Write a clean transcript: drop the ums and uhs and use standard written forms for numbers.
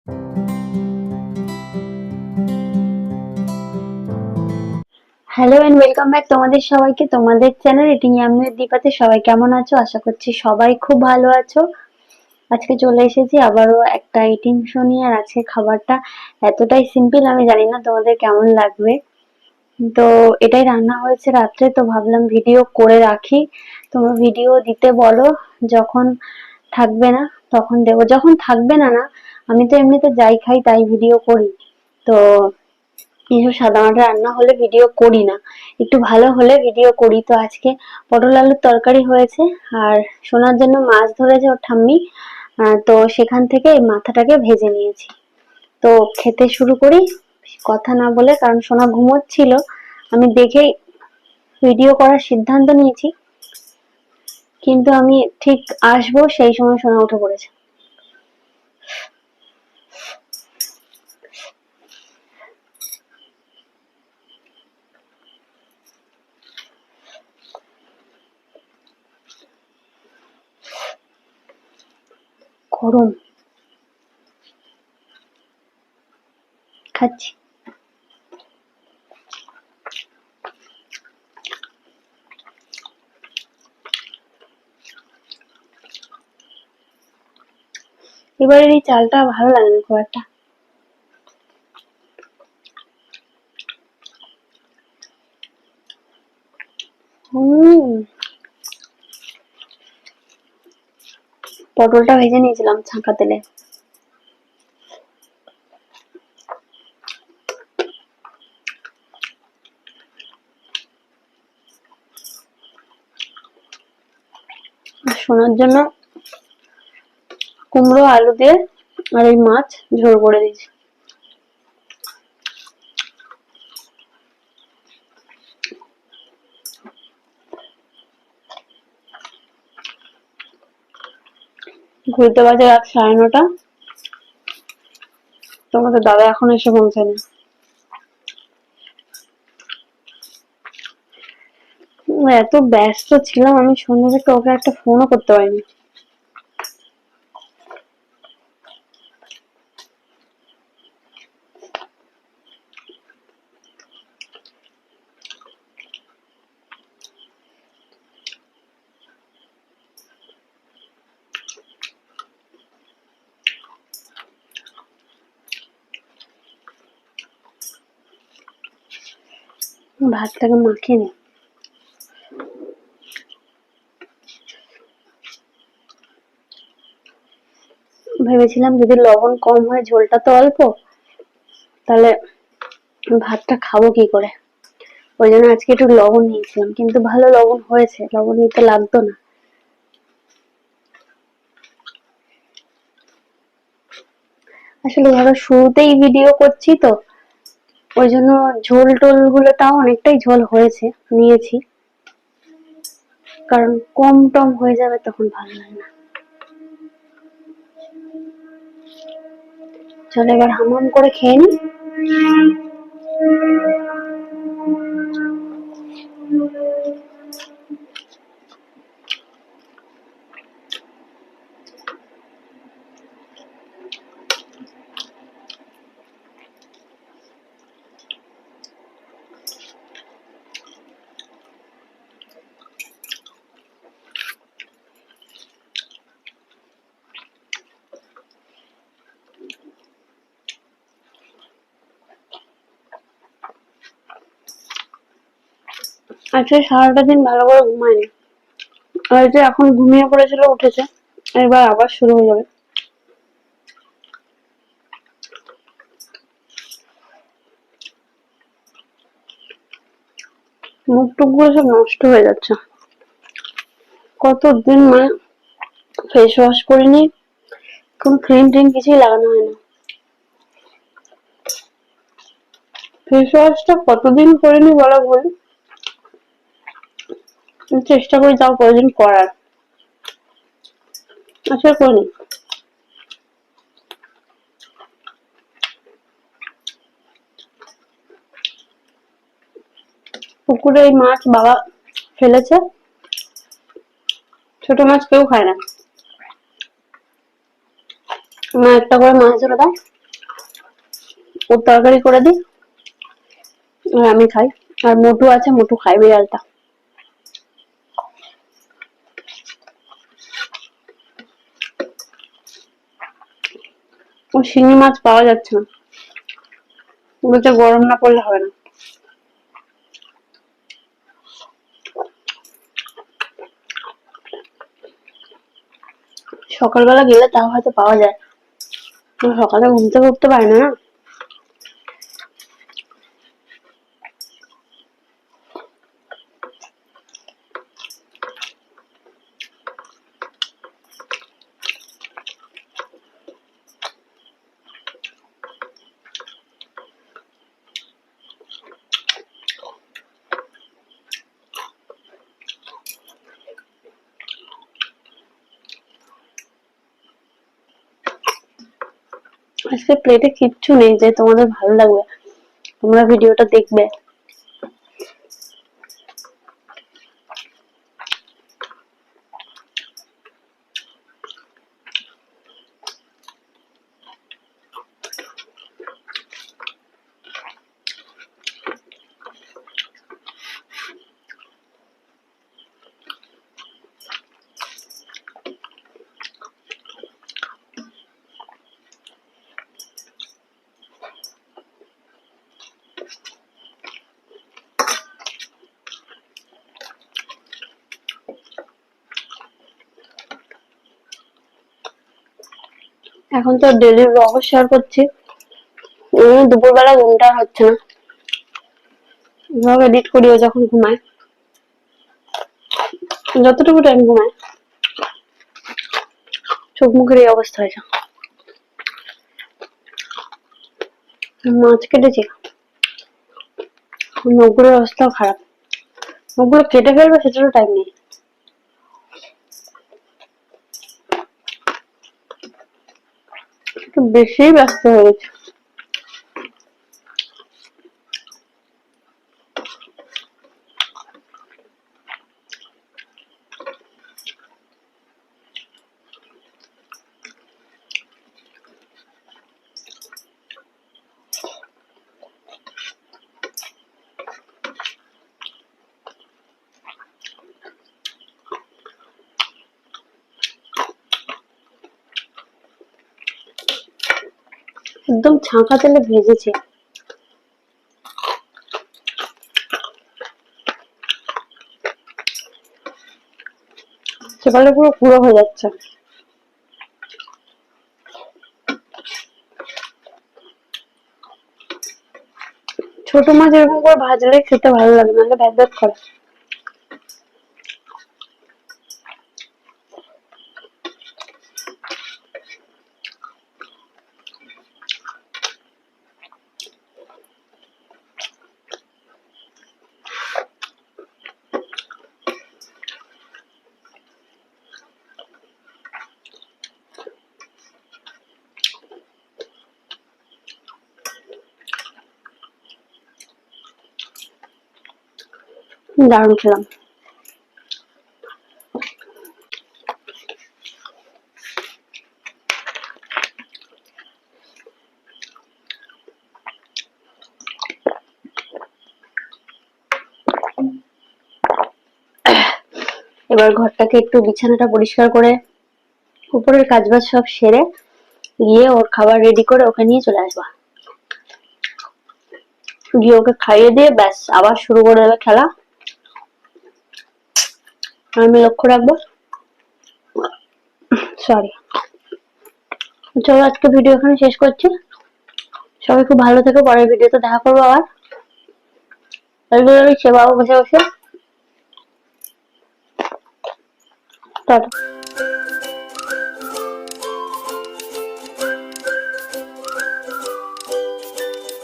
Hello and welcome back তোমাদের সবাইকে তোমাদের চ্যানেল ইটিং আমি দীপাতে। সবাই কেমন আছো? আশা করছি সবাই খুব ভালো আছো। আজকে চলে এসেছি আবারও একটা ইটিং শো নিয়ে। আর আজকে খাবারটা এতটাই সিম্পল, আমি জানি না তোমাদের কেমন লাগবে। তো এটাই রান্না হয়েছে রাত্রে, তো ভাবলাম ভিডিও করে রাখি। তোমরা ভিডিও দিতে বলো, যখন থাকবে না তখন দেবো। যখন থাকবে না না, আমি তো এমনিতে যাই খাই তাই ভিডিও করি। তো এইসব সাদামাটা রান্না হলে ভিডিও করি না, একটু ভালো হলে ভিডিও করি। তো আজকে পটল আলুর তরকারি হয়েছে, আর সোনার জন্য মাছ ধরেছে ওর ঠাম্মি। তো সেখান থেকে এই মাথাটাকে ভেজে নিয়েছি। তো খেতে শুরু করি কথা না বলে, কারণ সোনা ঘুমোচ্ছিল। আমি দেখেই ভিডিও করার সিদ্ধান্ত নিয়েছি, কিন্তু আমি ঠিক আসবো সেই সময় সোনা উঠে পড়েছে। গরম খাচ্ছি। এবারের এই চালটা ভালো লাগে না খুব একটা। পটলটা ভেজে নিয়েছিলাম ছাঁকা তেলে। শোনার জন্য কুমড়ো আলু দিয়ে আর এই মাছ ঝোল করে দিয়েছি। ঘুরতে বাজে রাত 9:30। তোমাদের দাদা এখন এসে পৌঁছায়নি। এত ব্যস্ত ছিলাম আমি সন্ধ্যা থেকে ওকে একটা ফোনও করতে পারিনি। ভাতটাকে মাখিয়ে নি। ভেবেছিলাম যদি লবণ কম হয়, ঝোলটা তো অল্প, তাহলে ভাতটা খাবো কি করে। ওই জন্য আজকে একটু লবণ নিয়েছিলাম, কিন্তু ভালো লবণ হয়েছে, লবণ নিতে লাগতো না। আসলে ধরো শুরুতেই ভিডিও করছি, তো ওই জন্য ঝোল টোল গুলো তাও অনেকটাই ঝোল হয়েছে নিয়েছি, কারণ কম টম হয়ে যাবে তখন ভালো লাগে না। চলো এবার হামাম করে খেয়ে নি। আজকে সারাটা দিন ভালো করে ঘুমায়নি। আর যে এখন ঘুমিয়ে পড়েছিল, উঠেছে, এবার আবার শুরু হয়ে যাবে। মুখ টুক গুলো সব নষ্ট হয়ে যাচ্ছে। কতদিন মানে ফেস ওয়াশ করিনি, কোন ক্রিম ট্রিম কিছুই লাগানো হয় না। ফেস ওয়াশটা কতদিন করিনি বলা ভুল, চেষ্টা করি তাও কতদিন করার। আচ্ছা করিনি। পুকুরে এই মাছ বাবা ফেলেছে, ছোট মাছ কেউ খায় না। মা একটা করে মাছ ধরে দেয়, ওর তরকারি করে দিই, আর আমি খাই। আর মোটু আছে, মোটু খাই বিড়ালটা। ও শিঙি মাছ পাওয়া যাচ্ছে না, বলতে গরম না পড়লে হবে না। সকালবেলা গেলে তাও হয়তো পাওয়া যায়, সকালে ঘুম থেকে উঠতে পারে না। আজকে প্লেটে কিচ্ছু নেই যে তোমাদের ভালো লাগবে, তোমরা ভিডিওটা দেখবে। এখন তো ডেলি ব্লগ শেয়ার করছি, দুপুরবেলা ঘুমটা হচ্ছে না, ব্লগ এডিট করিও যখন ঘুমায়, যতটুকু টাইম ঘুমায়। চোখ মুখের এই অবস্থা হয়েছে। মাছ কেটেছি, নখগুলোর অবস্থাও খারাপ, নখগুলো কেটে ফেলবে সেটারও টাইম নেই। একটু বেশি ব্যস্ত হয়ে গেছে। একদম ছাঁকা তেলে ভেজেছি, সেকালে পুরো পুরো হয়ে যাচ্ছে। ছোট মাছ এরকম করে ভাজলে খেতে ভালো লাগে, নাহলে ভ্যাট ভ্যাট করে। দারুণ খেলাম। এবার ঘরটাকে একটু বিছানাটা পরিষ্কার করে উপরের কাজবাজ সব সেরে গিয়ে ওর খাবার রেডি করে ওকে নিয়ে চলে আসবা, গিয়ে ওকে খাইয়ে দিয়ে ব্যাস আবার শুরু করে দেবে খেলা। আমি লক্ষ্য রাখবো। সরি। চলো আজকে ভিডিও এখানে শেষ করছি, সবাই খুব ভালো থেকো, পরের ভিডিওতে দেখা করবো আবার। সেবাও বসে বসে টাটা।